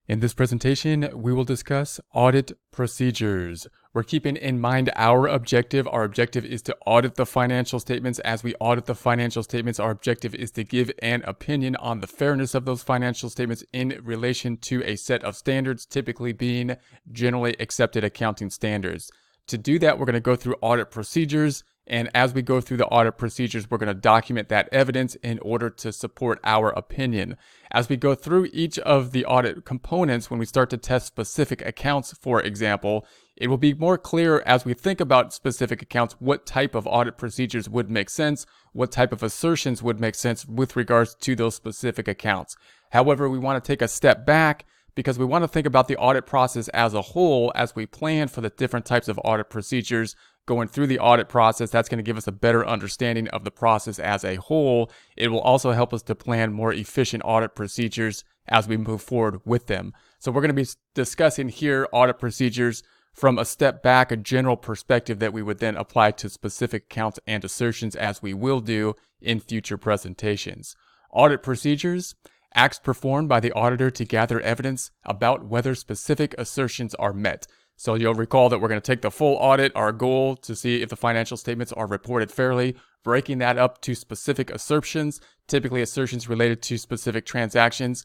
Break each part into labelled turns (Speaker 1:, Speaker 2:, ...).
Speaker 1: In this presentation, we will discuss audit procedures. We're keeping in mind our objective. Our objective is to audit the financial statements. As we audit the financial statements, our objective is to give an opinion on the fairness of those financial statements in relation to a set of standards, typically being generally accepted accounting standards. To do that, we're going to go through audit procedures. And as we go through the audit procedures, we're going to document that evidence in order to support our opinion. As we go through each of the audit components, when we start to test specific accounts, for example, it will be more clear as we think about specific accounts what type of audit procedures would make sense, what type of assertions would make sense with regards to those specific accounts. However, we want to take a step back because we want to think about the audit process as a whole as we plan for the different types of audit procedures. Going through the audit process, that's going to give us a better understanding of the process as a whole. It will also help us to plan more efficient audit procedures as we move forward with them. So we're going to be discussing here audit procedures from a step back, a general perspective that we would then apply to specific accounts and assertions, as we will do in future presentations. Audit procedures: acts performed by the auditor to gather evidence about whether specific assertions are met. So you'll recall that we're going to take the full audit, our goal to see if the financial statements are reported fairly, breaking that up to specific assertions, typically assertions related to specific transactions,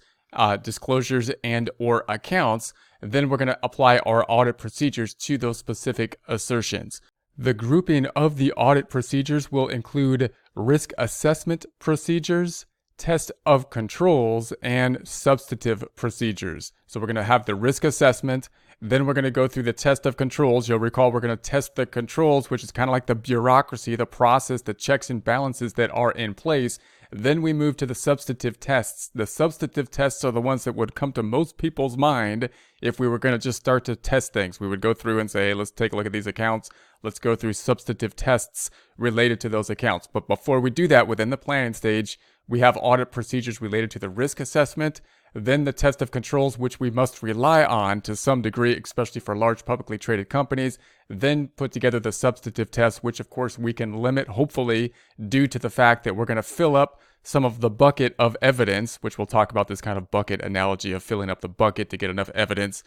Speaker 1: disclosures, and or accounts. Then we're going to apply our audit procedures to those specific assertions. The grouping of the audit procedures will include risk assessment procedures, test of controls, and substantive procedures. So we're going to have the risk assessment, then we're going to go through the test of controls. You'll recall we're going to test the controls, which is kind of like the bureaucracy, the process, the checks and balances that are in place. Then we move to the substantive tests. The substantive tests are the ones that would come to most people's mind if we were going to just start to test things. We would go through and say, hey, let's take a look at these accounts. Let's go through substantive tests related to those accounts. But before we do that, within the planning stage, we have audit procedures related to the risk assessment, then the test of controls, which we must rely on to some degree, especially for large publicly traded companies, then put together the substantive tests, which of course we can limit, hopefully, due to the fact that we're going to fill up some of the bucket of evidence, which we'll talk about this kind of bucket analogy of filling up the bucket to get enough evidence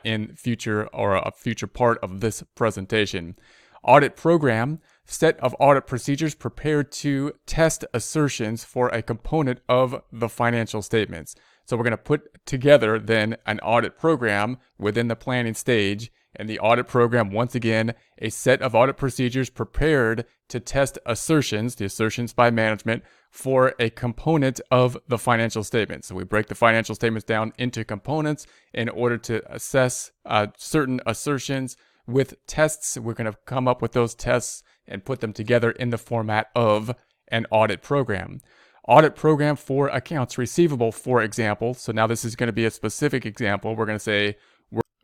Speaker 1: in future or a future part of this presentation. Audit program: set of audit procedures prepared to test assertions for a component of the financial statements. So we're going to put together then an audit program within the planning stage. And the audit program, once again, a set of audit procedures prepared to test assertions, the assertions by management, for a component of the financial statement. So we break the financial statements down into components in order to assess certain assertions with tests. We're going to come up with those tests and put them together in the format of an audit program. Audit program for accounts receivable, for example. So now this is going to be a specific example. We're going to say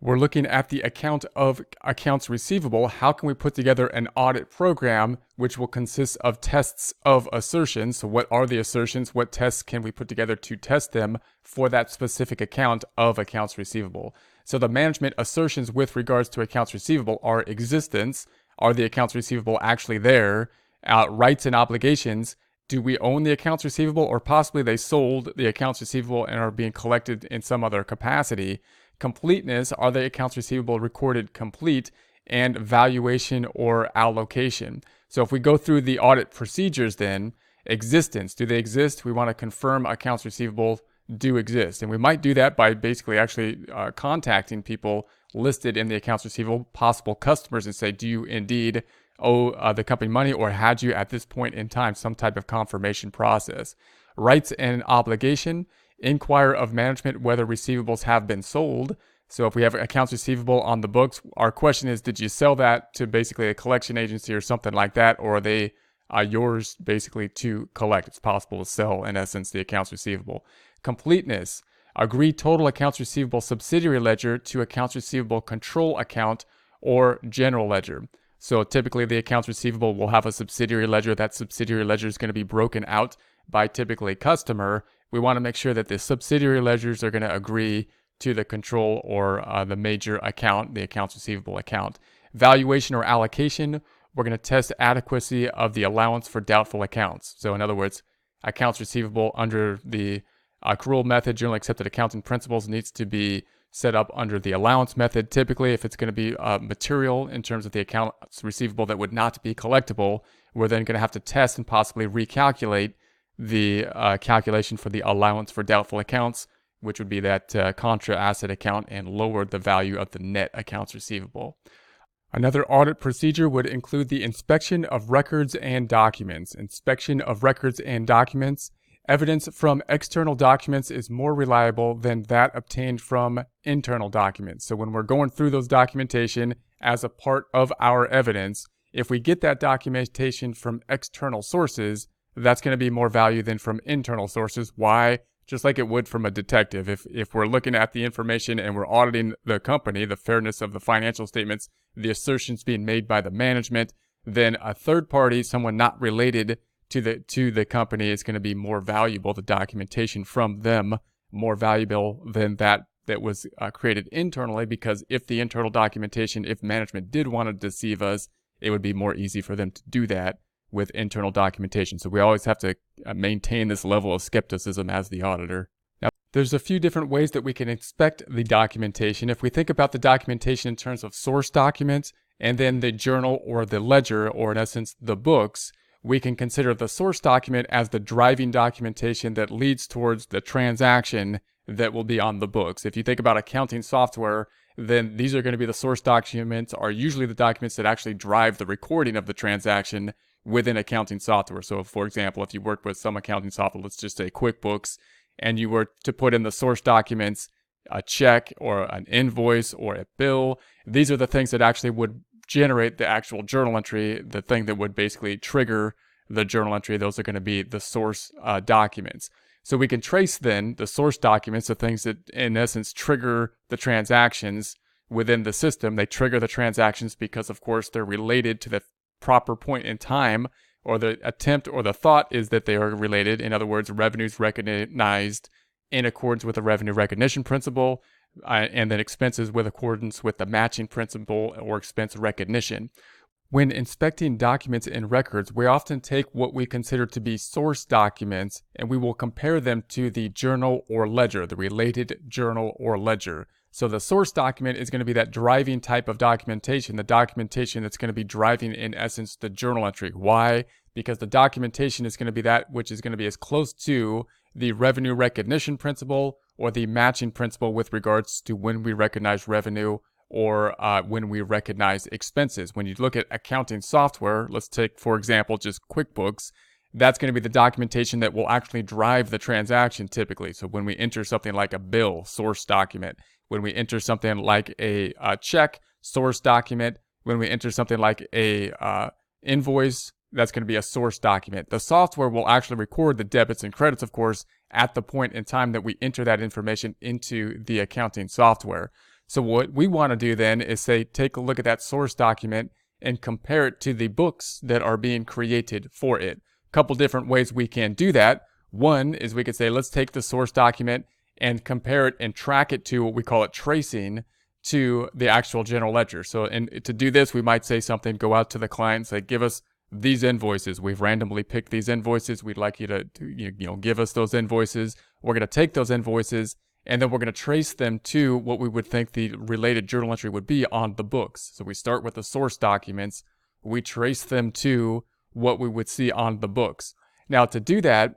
Speaker 1: we're looking at the account of accounts receivable. How can we put together an audit program which will consist of tests of assertions? So what are the assertions? What tests can we put together to test them for that specific account of accounts receivable? So the management assertions with regards to accounts receivable are existence. Are the accounts receivable actually there? Rights and obligations. Do we own the accounts receivable, or possibly they sold the accounts receivable and are being collected in some other capacity? Completeness: are the accounts receivable recorded complete? And valuation or allocation. So if we go through the audit procedures, then existence: do they exist? We want to confirm accounts receivable do exist. And we might do that by basically actually contacting people listed in the accounts receivable, possible customers, and say, do you indeed owe the company money, or had you at this point in time some type of confirmation process? Rights and obligation: inquire of management whether receivables have been sold. So if we have accounts receivable on the books, our question is, did you sell that to basically a collection agency or something like that, or are they yours basically to collect? It's possible to sell, in essence, the accounts receivable. Completeness: agree total accounts receivable subsidiary ledger to accounts receivable control account or general ledger. So typically the accounts receivable will have a subsidiary ledger. That subsidiary ledger is going to be broken out by typically customer. We want to make sure that the subsidiary ledgers are going to agree to the control or the major account, the accounts receivable account. Valuation or allocation: we're going to test adequacy of the allowance for doubtful accounts. So in other words, accounts receivable under the Accrual method, generally accepted accounting principles, needs to be set up under the allowance method. Typically, if it's going to be material in terms of the accounts receivable that would not be collectible, we're then going to have to test and possibly recalculate the calculation for the allowance for doubtful accounts, which would be that contra asset account, and lower the value of the net accounts receivable. Another audit procedure would include the inspection of records and documents. Inspection of records and documents. Evidence from external documents is more reliable than that obtained from internal documents. So when we're going through those documentation as a part of our evidence, if we get that documentation from external sources, that's going to be more value than from internal sources. Why? Just like it would from a detective. If we're looking at the information and we're auditing the company, the fairness of the financial statements, the assertions being made by the management, then a third party, someone not related to the company, is going to be more valuable. The documentation from them more valuable than that was created internally, because if the internal documentation, if management did want to deceive us, it would be more easy for them to do that with internal documentation. So we always have to maintain this level of skepticism as the auditor. Now, there's a few different ways that we can inspect the documentation. If we think about the documentation in terms of source documents and then the journal or the ledger, or in essence the books, we can consider the source document as the driving documentation that leads towards the transaction that will be on the books. If you think about accounting software, then these are going to be the source documents, are usually the documents that actually drive the recording of the transaction within accounting software. So for example, if you work with some accounting software, let's just say QuickBooks, and you were to put in the source documents, a check or an invoice or a bill, these are the things that actually would generate the actual journal entry, the thing that would basically trigger the journal entry. Those are going to be the source documents. So we can trace then the source documents, the things that in essence trigger the transactions within the system. They trigger the transactions because of course they're related to the proper point in time, or the attempt or the thought is that they are related. In other words, revenues recognized in accordance with the revenue recognition principle, and then expenses with accordance with the matching principle or expense recognition. When inspecting documents and records, we often take what we consider to be source documents and we will compare them to the journal or ledger, the related journal or ledger. So the source document is going to be that driving type of documentation, the documentation that's going to be driving, in essence, the journal entry. Why? Because the documentation is going to be that which is going to be as close to the revenue recognition principle or the matching principle with regards to when we recognize revenue or when we recognize expenses. When you look at accounting software, let's take, for example, just QuickBooks, that's going to be the documentation that will actually drive the transaction typically. So when we enter something like a bill, source document. When we enter something like a check, source document. When we enter something like a invoice, that's going to be a source document. The software will actually record the debits and credits, of course, at the point in time that we enter that information into the accounting software. So what we want to do then is say, take a look at that source document and compare it to the books that are being created for it. A couple different ways we can do that. One is we could say, let's take the source document and compare it and track it to what we call it tracing to the actual general ledger. So to do this, we might say something, go out to the client and say, give us these invoices. We've randomly picked these invoices. We'd like you to give us those invoices. We're going to take those invoices and then we're going to trace them to what we would think the related journal entry would be on the books. So we start with the source documents. We trace them to what we would see on the books. Now to do that,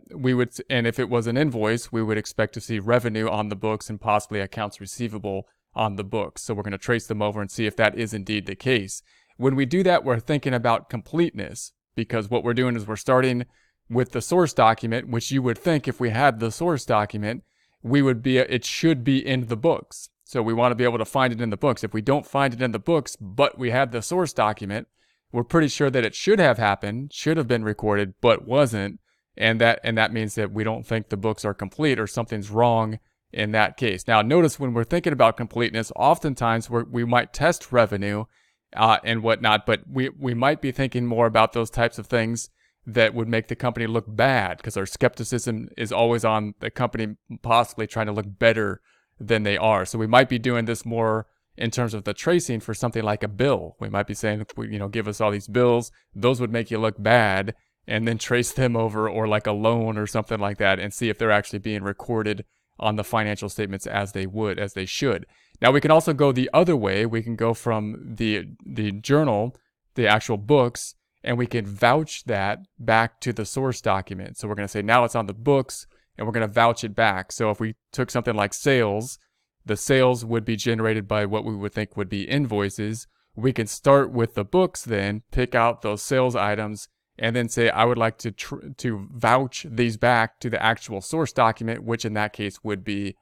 Speaker 1: and if it was an invoice, we would expect to see revenue on the books and possibly accounts receivable on the books. So we're going to trace them over and see if that is indeed the case. When we do that, we're thinking about completeness, because what we're doing is we're starting with the source document, which you would think if we had the source document, it should be in the books. So we want to be able to find it in the books. If we don't find it in the books, but we had the source document, we're pretty sure that it should have happened, should have been recorded, but wasn't. And that means that we don't think the books are complete or something's wrong in that case. Now, notice when we're thinking about completeness, oftentimes we might test revenue and whatnot, but we might be thinking more about those types of things that would make the company look bad, because our skepticism is always on the company possibly trying to look better than they are. So we might be doing this more in terms of the tracing for something like a bill. We might be saying, give us all these bills. Those would make you look bad. and then trace them over, or like a loan or something like that, and see if they're actually being recorded on the financial statements as they should. Now we can also go the other way. We can go from the journal, the actual books, and we can vouch that back to the source document. So we're going to say now it's on the books, and we're going to vouch it back. So if we took something like sales, the sales would be generated by what we would think would be invoices. We can start with the books, then pick out those sales items, and then say I would like to vouch these back to the actual source document, which in that case would be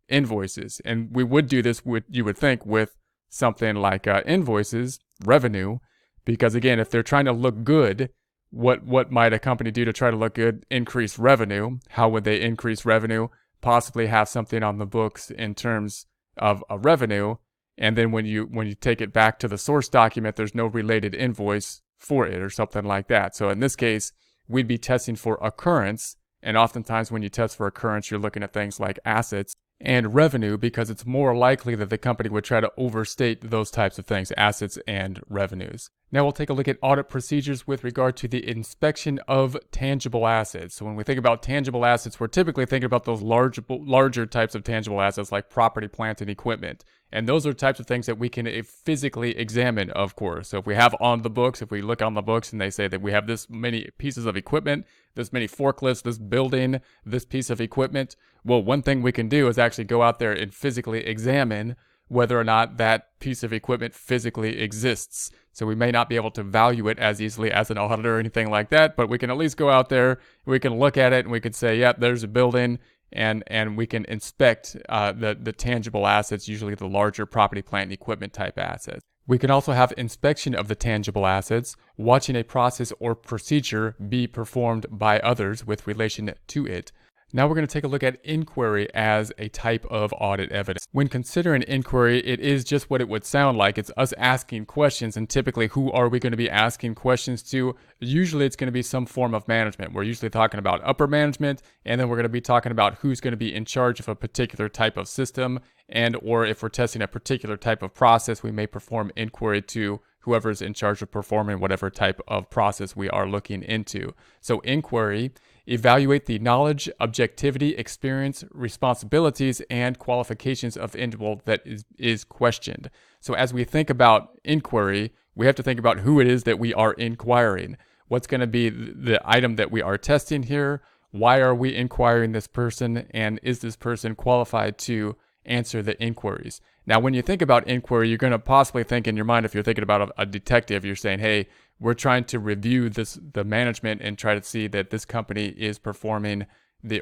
Speaker 1: invoices. And we would do this with, you would think, with something like invoices, revenue, because again, if they're trying to look good, what might a company do to try to look good? Increase revenue. How would they increase revenue? Possibly have something on the books in terms of a revenue, and then when you take it back to the source document, there's no related invoice for it or something like that. So in this case, we'd be testing for occurrence, and oftentimes when you test for occurrence, you're looking at things like assets and revenue, because it's more likely that the company would try to overstate those types of things, assets and revenues. Now we'll take a look at audit procedures with regard to the inspection of tangible assets. So when we think about tangible assets, we're typically thinking about those larger types of tangible assets like property, plant, and equipment. And those are types of things that we can physically examine, of course. So if we have on the books, if we look on the books and they say that we have this many pieces of equipment, this many forklifts, this building, this piece of equipment, well, one thing we can do is actually go out there and physically examine whether or not that piece of equipment physically exists. So we may not be able to value it as easily as an auditor or anything like that, but we can at least go out there, we can look at it, and we can say, yep, there's a building, and we can inspect the tangible assets, usually the larger property, plant, and equipment type assets. We can also have inspection of the tangible assets, watching a process or procedure be performed by others with relation to it. Now we're going to take a look at inquiry as a type of audit evidence. When considering inquiry, it is just what it would sound like. It's us asking questions, and typically who are we going to be asking questions to? Usually it's going to be some form of management. We're usually talking about upper management, and then we're going to be talking about who's going to be in charge of a particular type of system, and or if we're testing a particular type of process, we may perform inquiry to whoever's in charge of performing whatever type of process we are looking into. So inquiry: evaluate the knowledge, objectivity, experience, responsibilities, and qualifications of individual that is questioned. So as we think about inquiry, we have to think about who it is that we are inquiring. What's going to be the item that we are testing here? Why are we inquiring this person? And is this person qualified to answer the inquiries? Now, when you think about inquiry, you're going to possibly think in your mind, if you're thinking about a detective, you're saying, hey, we're trying to review the management and try to see that this company is performing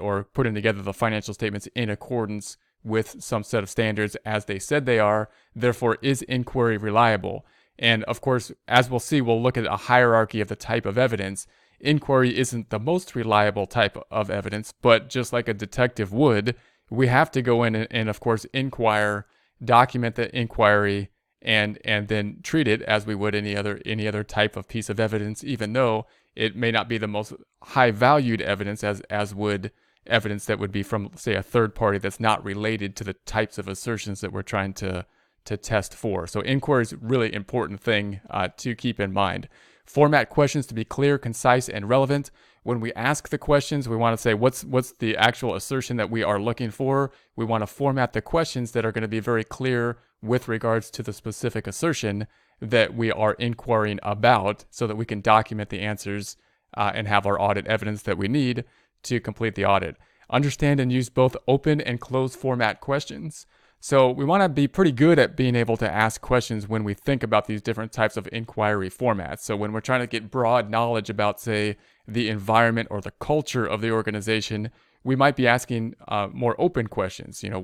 Speaker 1: or putting together the financial statements in accordance with some set of standards as they said they are. Therefore, is inquiry reliable? And of course, as we'll see, we'll look at a hierarchy of the type of evidence. Inquiry isn't the most reliable type of evidence, but just like a detective would, we have to go in and of course, inquire, document the inquiry, and then treat it as we would any other type of piece of evidence, even though it may not be the most high valued evidence as would evidence that would be from, say, a third party that's not related to the types of assertions that we're trying to test for. So inquiry is a really important thing to keep in mind. Format questions to be clear, concise, and relevant. When we ask the questions, we want to say what's the actual assertion that we are looking for. We want to format the questions that are going to be very clear with regards to the specific assertion that we are inquiring about, so that we can document the answers and have our audit evidence that we need to complete the audit. Understand and use both open and closed format questions. So we want to be pretty good at being able to ask questions when we think about these different types of inquiry formats. So when we're trying to get broad knowledge about, say, the environment or the culture of the organization, we might be asking more open questions. You know,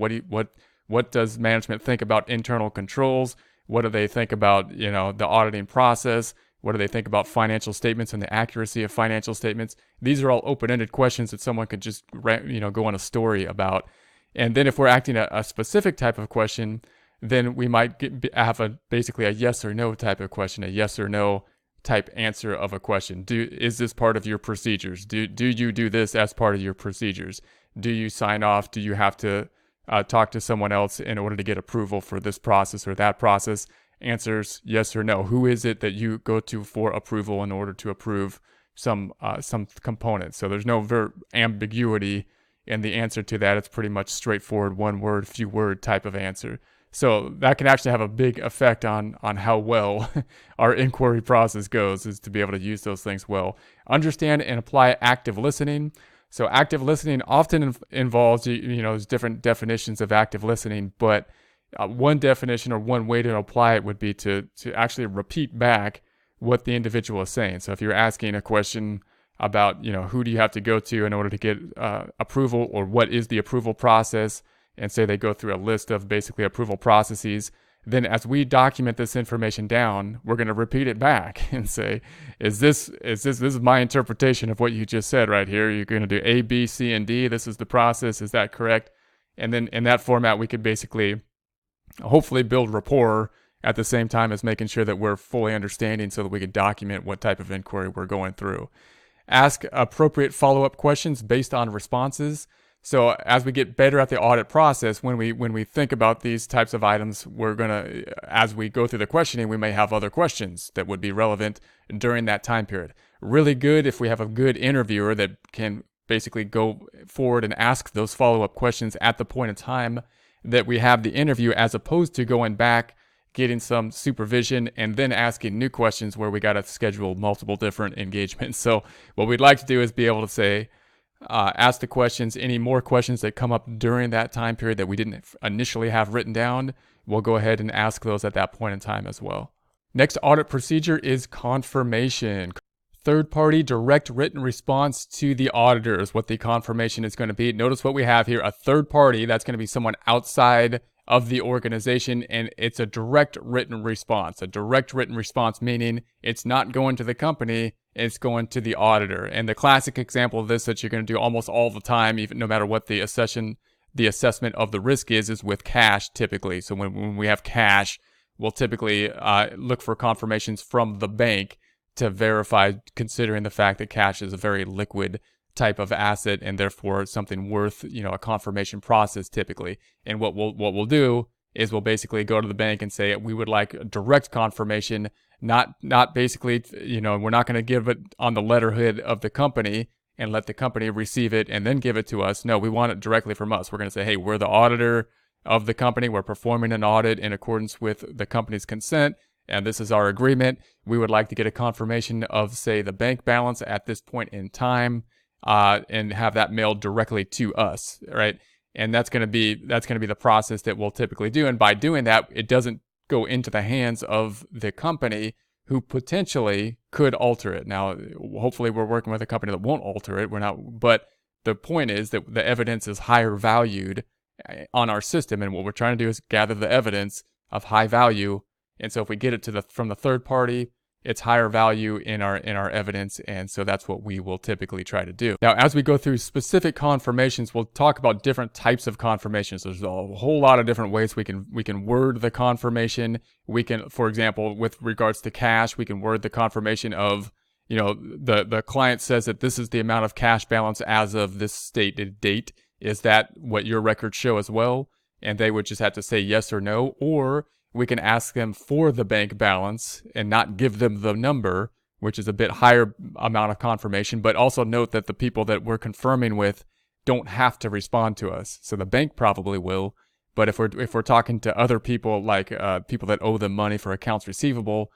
Speaker 1: what does management think about internal controls? What do they think about, the auditing process? What do they think about financial statements and the accuracy of financial statements? These are all open-ended questions that someone could just, go on a story about. And then if we're asking a specific type of question, then we might have basically a yes or no type of question, a yes or no type answer of a question. Is this part of your procedures? Do you do this as part of your procedures? Do you sign off? Do you have to talk to someone else in order to get approval for this process or that process? Answers yes or no. Who is it that you go to for approval in order to approve some components. So there's no ambiguity in the answer to that. It's pretty much straightforward, one word, few word type of answer. So that can actually have a big effect on how well our inquiry process goes, is to be able to use those things well. Understand and apply active listening. So active listening often involves, there's different definitions of active listening, but one definition or one way to apply it would be to actually repeat back what the individual is saying. So if you're asking a question about, who do you have to go to in order to get approval, or what is the approval process, and say they go through a list of basically approval processes, then as we document this information down, we're going to repeat it back and say, this is my interpretation of what you just said right here. You're going to do A, B, C, and D. This is the process. Is that correct? And then in that format, we could basically hopefully build rapport at the same time as making sure that we're fully understanding, so that we can document what type of inquiry we're going through. Ask appropriate follow-up questions based on responses. So as we get better at the audit process, when we think about these types of items, as we go through the questioning, we may have other questions that would be relevant during that time period. Really good if we have a good interviewer that can basically go forward and ask those follow-up questions at the point in time that we have the interview, as opposed to going back, getting some supervision, and then asking new questions where we got to schedule multiple different engagements. So what we'd like to do is be able to say, ask the questions, any more questions that come up during that time period that we didn't initially have written down, we'll go ahead and ask those at that point in time as well. Next audit procedure is confirmation. Third-party direct written response to the auditor is what the confirmation is going to be. Notice what we have here, a third party, that's going to be someone outside of the organization, and it's a direct written response. A direct written response meaning it's not going to the company, it's going to the auditor. And the classic example of this that you're going to do almost all the time, even no matter what the assessment of the risk is with cash typically. So when we have cash, we'll typically look for confirmations from the bank to verify, considering the fact that cash is a very liquid type of asset and therefore something worth, a confirmation process typically. And what we'll do is we'll basically go to the bank and say, we would like a direct confirmation, not basically, we're not going to give it on the letterhead of the company and let the company receive it and then give it to us. No, we want it directly from us. We're going to say, hey, we're the auditor of the company. We're performing an audit in accordance with the company's consent, and this is our agreement. We would like to get a confirmation of, say, the bank balance at this point in time, and have that mailed directly to us, right? And that's going to be the process that we'll typically do. And by doing that, it doesn't go into the hands of the company, who potentially could alter it. Now, hopefully we're working with a company that won't alter it. We're not, but the point is that the evidence is higher valued on our system, and what we're trying to do is gather the evidence of high value. And so if we get it from the third party, it's higher value in our evidence, and so that's what we will typically try to do. Now, as we go through specific confirmations, we'll talk about different types of confirmations. There's a whole lot of different ways we can word the confirmation. We can, for example, with regards to cash, we can word the confirmation of, the client says that this is the amount of cash balance as of this stated date. Is that what your records show as well? And they would just have to say yes or no, or we can ask them for the bank balance and not give them the number, which is a bit higher amount of confirmation. But also note that the people that we're confirming with don't have to respond to us. So the bank probably will. But if we're talking to other people, like people that owe them money for accounts receivable,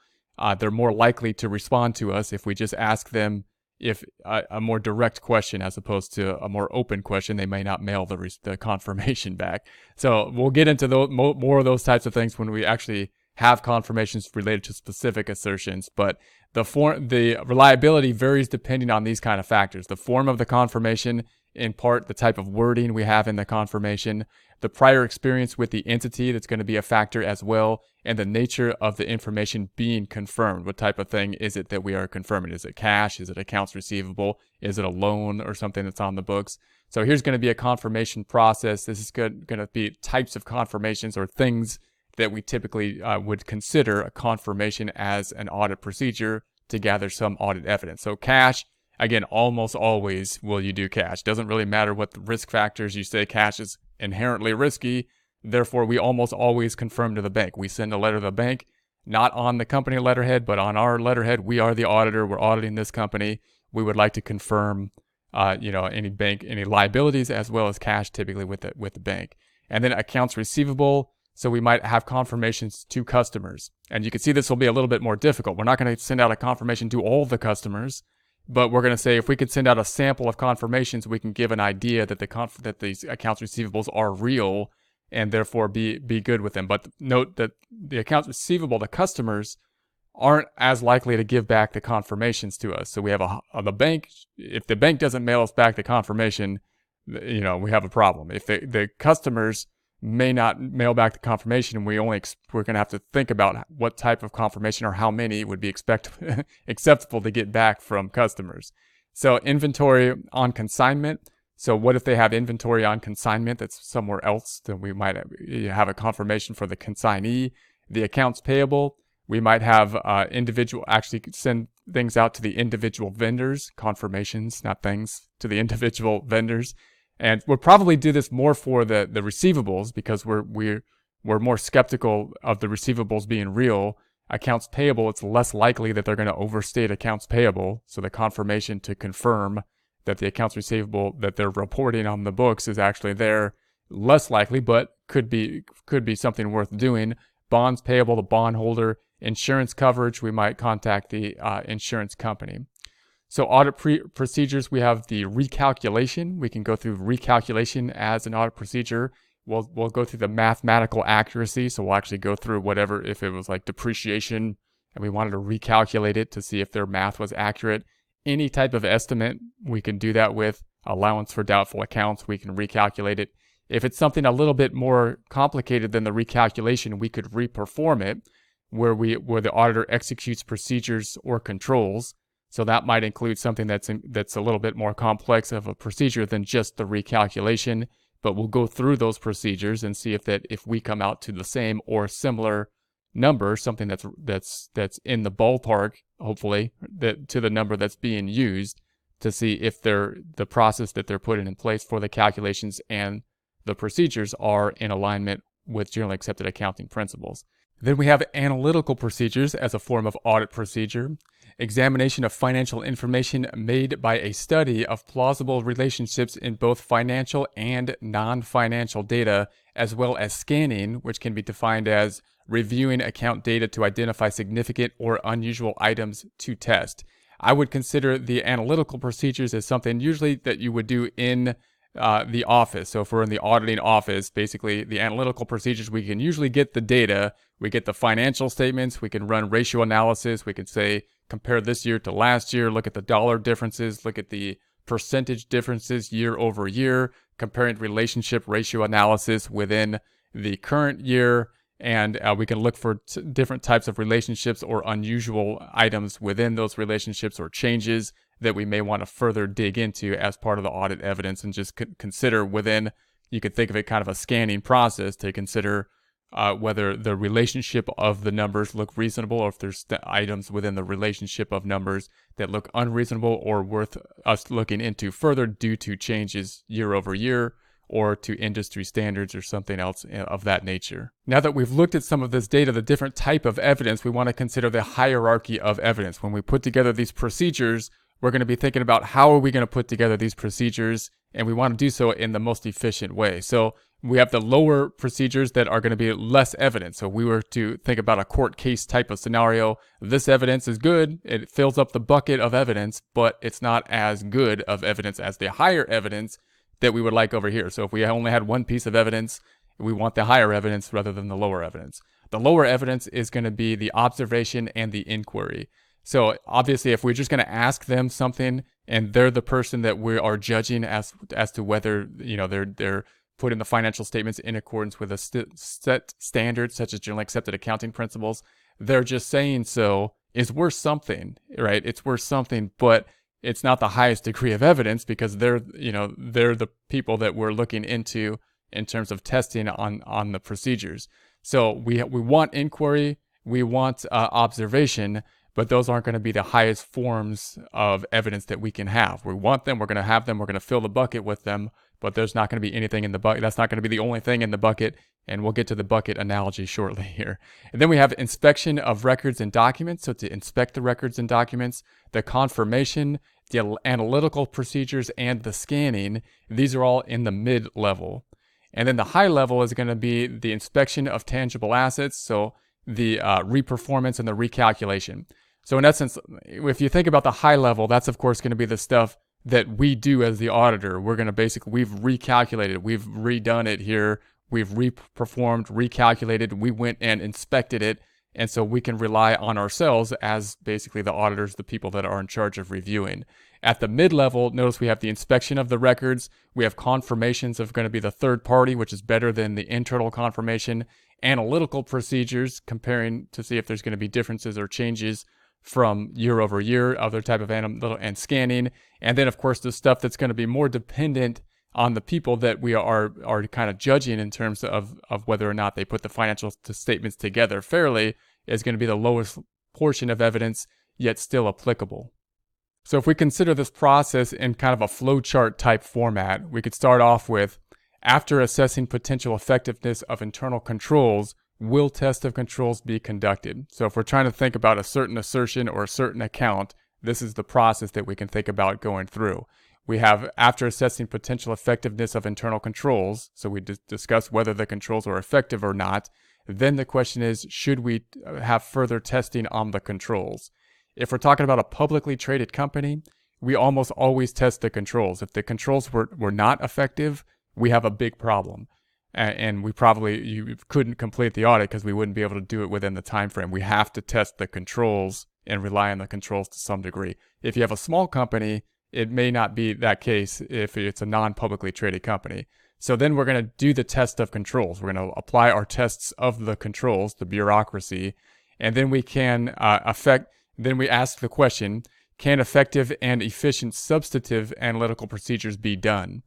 Speaker 1: they're more likely to respond to us if we just ask them if a more direct question as opposed to a more open question. They may not mail the confirmation back. So we'll get into more of those types of things when we actually have confirmations related to specific assertions. But the reliability varies depending on these kind of factors: the form of the confirmation, in part the type of wording we have in the confirmation, the prior experience with the entity that's going to be a factor as well, and the nature of the information being confirmed. What type of thing is it that we are confirming? Is it cash? Is it accounts receivable? Is it a loan or something that's on the books? So here's going to be a confirmation process. This is going to be types of confirmations or things that we typically would consider a confirmation as an audit procedure to gather some audit evidence. So cash, again, almost always will you do cash. Doesn't really matter what the risk factors you say. Cash is inherently risky. Therefore, we almost always confirm to the bank. We send a letter to the bank, not on the company letterhead, but on our letterhead. We are the auditor. We're auditing this company. we would like to confirm, any liabilities as well as cash, typically with the bank. And then accounts receivable. So we might have confirmations to customers. And you can see this will be a little bit more difficult. We're not going to send out a confirmation to all the customers, but we're going to say if we could send out a sample of confirmations, we can give an idea that that these accounts receivables are real and therefore be good with them. But note that the accounts receivable to customers aren't as likely to give back the confirmations to us. So we have the bank, if the bank doesn't mail us back the confirmation, we have a problem. If the customers may not mail back the confirmation, we're going to have to think about what type of confirmation or how many would be acceptable to get back from customers. So inventory on consignment. So what if they have inventory on consignment that's somewhere else? Then we might have a confirmation for the consignee. The accounts payable, we might have actually send things out to the individual vendors, confirmations, not things, to the individual vendors. And we'll probably do this more for the receivables because we're more skeptical of the receivables being real. Accounts payable, it's less likely that they're going to overstate accounts payable. So the confirmation to confirm that the accounts receivable that they're reporting on the books is actually there, less likely, but could be something worth doing. Bonds payable to bondholder. Insurance coverage, we might contact the insurance company. So audit procedures, we have the recalculation. We can go through recalculation as an audit procedure. We'll go through the mathematical accuracy. So we'll actually go through whatever, if it was like depreciation and we wanted to recalculate it to see if their math was accurate. Any type of estimate, we can do that with. Allowance for doubtful accounts, we can recalculate it. If it's something a little bit more complicated than the recalculation, we could reperform it where the auditor executes procedures or controls. So that might include something that's a little bit more complex of a procedure than just the recalculation, but we'll go through those procedures and see if we come out to the same or similar number, something that's in the ballpark, hopefully, to the number that's being used, to see if the process that they're putting in place for the calculations and the procedures are in alignment with generally accepted accounting principles. Then we have analytical procedures as a form of audit procedure. Examination of financial information made by a study of plausible relationships in both financial and non-financial data, as well as scanning, which can be defined as reviewing account data to identify significant or unusual items to test. I would consider the analytical procedures as something usually that you would do in the office. So if we're in the auditing office, basically the analytical procedures, we can usually get the data, we get the financial statements, we can run ratio analysis, we can say, compare this year to last year, look at the dollar differences, look at the percentage differences year over year, comparing relationship ratio analysis within the current year, and we can look for different types of relationships or unusual items within those relationships or changes that we may want to further dig into as part of the audit evidence, and just consider within, you could think of it kind of a scanning process to consider whether the relationship of the numbers look reasonable, or if there's items within the relationship of numbers that look unreasonable or worth us looking into further due to changes year over year or to industry standards or something else of that nature. Now that we've looked at some of this data, the different type of evidence, we want to consider the hierarchy of evidence. When we put together these procedures, we're going to be thinking about how are we going to put together these procedures, and we want to do so in the most efficient way. So we have the lower procedures that are going to be less evidence. So we were to think about a court case type of scenario. This evidence is good. It fills up the bucket of evidence, but it's not as good of evidence as the higher evidence that we would like over here. So if we only had one piece of evidence, we want the higher evidence rather than the lower evidence. The lower evidence is going to be the observation and the inquiry. So obviously, if we're just going to ask them something and they're the person that we are judging as to whether they're putting the financial statements in accordance with a set standards such as generally accepted accounting principles, they're just saying so is worth something, right? It's worth something, but it's not the highest degree of evidence because they're the people that we're looking into in terms of testing on the procedures. So we want inquiry, we want observation, but those aren't going to be the highest forms of evidence that we can have. We want them, we're going to have them, we're going to fill the bucket with them, but there's not going to be anything in the bucket. That's not going to be the only thing in the bucket. And we'll get to the bucket analogy shortly here. And then we have inspection of records and documents. So to inspect the records and documents, the confirmation, the analytical procedures, and the scanning. These are all in the mid-level. And then the high level is going to be the inspection of tangible assets. So the reperformance and the recalculation. So in essence, if you think about the high level, that's of course going to be the stuff that we do as the auditor. We're going to we've recalculated, we've redone it here, we've reperformed, recalculated, we went and inspected it, and so we can rely on ourselves as basically the auditors, the people that are in charge of reviewing. At the mid-level, notice we have the inspection of the records, we have confirmations of going to be the third party, which is better than the internal confirmation, analytical procedures, comparing to see if there's going to be differences or changes from year over year, other type of analytical and scanning, and then of course the stuff that's going to be more dependent on the people that we are kind of judging in terms of whether or not they put the financial statements together fairly is going to be the lowest portion of evidence, yet still applicable. So if we consider this process in kind of a flowchart type format, we could start off with, after assessing potential effectiveness of internal controls, will test of controls be conducted? So if we're trying to think about a certain assertion or a certain account, this is the process that we can think about going through. We have, after assessing potential effectiveness of internal controls, so we discuss whether the controls are effective or not. Then the question is, should we have further testing on the controls? If we're talking about a publicly traded company, we almost always test the controls. If the controls were not effective, we have a big problem. And you couldn't complete the audit because we wouldn't be able to do it within the time frame. We have to test the controls and rely on the controls to some degree. If you have a small company, it may not be that case if it's a non-publicly traded company. So then we're going to do the test of controls. We're going to apply our tests of the controls, the bureaucracy, and then we can then we ask the question, can effective and efficient substantive analytical procedures be done?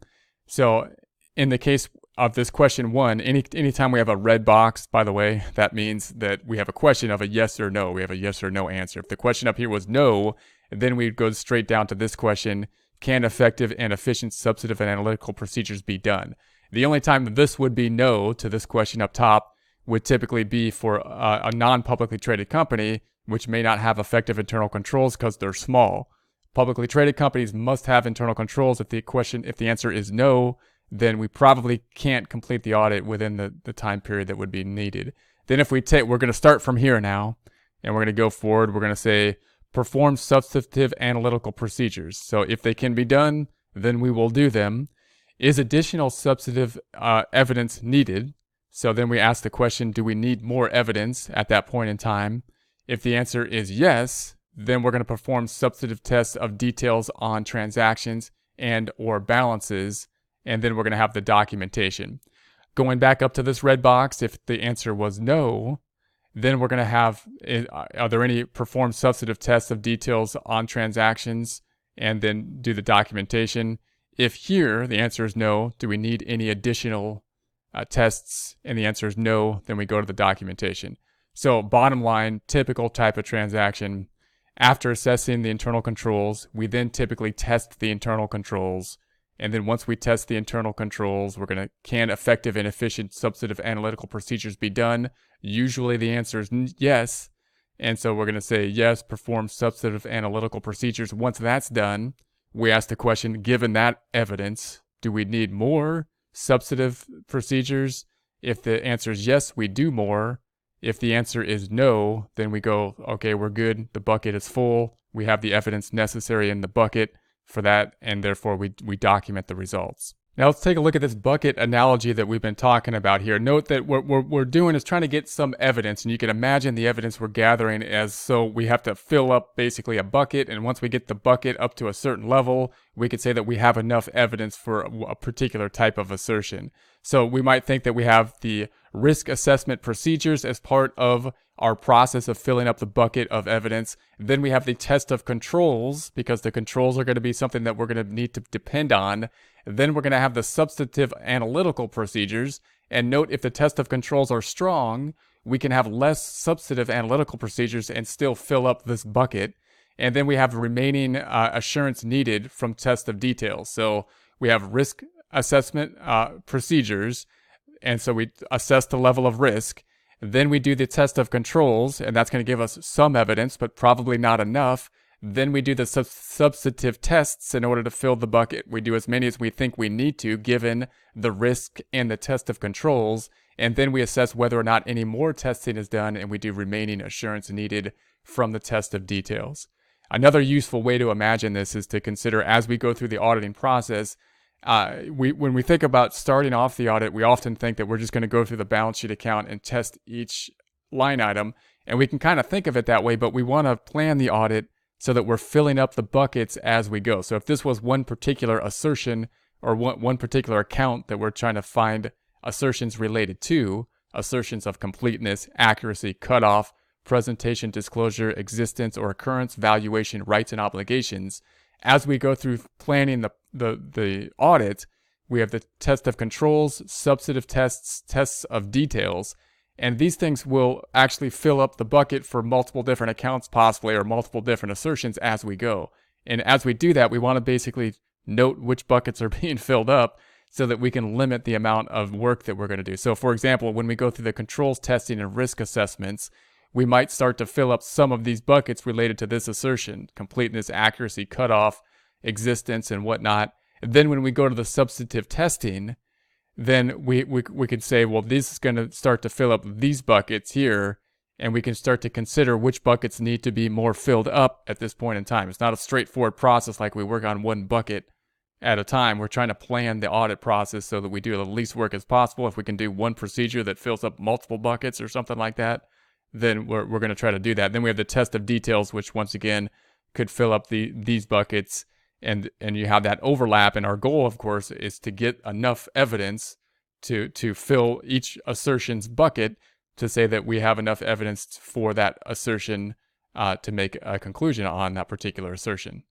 Speaker 1: So in the case of this question one, anytime we have a red box, by the way, that means that we have a question of a yes or no. We have a yes or no answer. If the question up here was no, then we'd go straight down to this question, can effective and efficient substantive and analytical procedures be done? The only time this would be no to this question up top would typically be for a non-publicly traded company, which may not have effective internal controls because they're small. Publicly traded companies must have internal controls. If the answer is no, then we probably can't complete the audit within the time period that would be needed. Then if we're going to start from here now, and we're going to go forward, we're going to say, perform substantive analytical procedures. So if they can be done, then we will do them. Is additional substantive evidence needed? So then we ask the question, do we need more evidence at that point in time? If the answer is yes, then we're going to perform substantive tests of details on transactions and or balances, and then we're going to have the documentation. Going back up to this red box, if the answer was no, then we're going to have, are there any performed substantive tests of details on transactions, and then do the documentation. If here the answer is no, do we need any additional tests, and the answer is no, then we go to the documentation. So bottom line, typical type of transaction, after assessing the internal controls, we then typically test the internal controls. And then once we test the internal controls, can effective and efficient substantive analytical procedures be done? Usually the answer is yes. And so we're going to say yes, perform substantive analytical procedures. Once that's done, we ask the question, given that evidence, do we need more substantive procedures? If the answer is yes, we do more. If the answer is no, then we go, okay, we're good. The bucket is full. We have the evidence necessary in the bucket for that, and therefore we document the results. Now let's take a look at this bucket analogy that we've been talking about here. Note that what we're doing is trying to get some evidence, and you can imagine the evidence we're gathering as, so we have to fill up basically a bucket, and once we get the bucket up to a certain level, we could say that we have enough evidence for a particular type of assertion. So we might think that we have the risk assessment procedures as part of our process of filling up the bucket of evidence. Then we have the test of controls, because the controls are going to be something that we're going to need to depend on. Then we're going to have the substantive analytical procedures. And note, if the test of controls are strong, we can have less substantive analytical procedures and still fill up this bucket. And then we have remaining assurance needed from test of details. So we have risk assessment procedures. And so we assess the level of risk. Then we do the test of controls, and that's going to give us some evidence, but probably not enough. Then we do the substantive tests in order to fill the bucket. We do as many as we think we need to, given the risk and the test of controls. And then we assess whether or not any more testing is done, and we do remaining assurance needed from the test of details. Another useful way to imagine this is to consider, as we go through the auditing process, when we think about starting off the audit, we often think that we're just going to go through the balance sheet account and test each line item. And we can kind of think of it that way, but we want to plan the audit so that we're filling up the buckets as we go. So if this was one particular assertion or one particular account that we're trying to find assertions related to, assertions of completeness, accuracy, cutoff, presentation, disclosure, existence or occurrence, valuation, rights, and obligations, as we go through planning the audit, we have the test of controls, substantive tests, tests of details, and these things will actually fill up the bucket for multiple different accounts possibly, or multiple different assertions as we go. And as we do that, we want to basically note which buckets are being filled up so that we can limit the amount of work that we're going to do. So for example, when we go through the controls testing and risk assessments, we might start to fill up some of these buckets related to this assertion: completeness, accuracy, cutoff, existence, and whatnot. And then when we go to the substantive testing, then we could say, well, this is going to start to fill up these buckets here, and we can start to consider which buckets need to be more filled up at this point in time. It's not a straightforward process like we work on one bucket at a time. We're trying to plan the audit process so that we do the least work as possible. If we can do one procedure that fills up multiple buckets or something like that, then we're going to try to do that. Then we have the test of details, which once again could fill up these buckets, and you have that overlap. And our goal, of course, is to get enough evidence to fill each assertion's bucket to say that we have enough evidence for that assertion to make a conclusion on that particular assertion.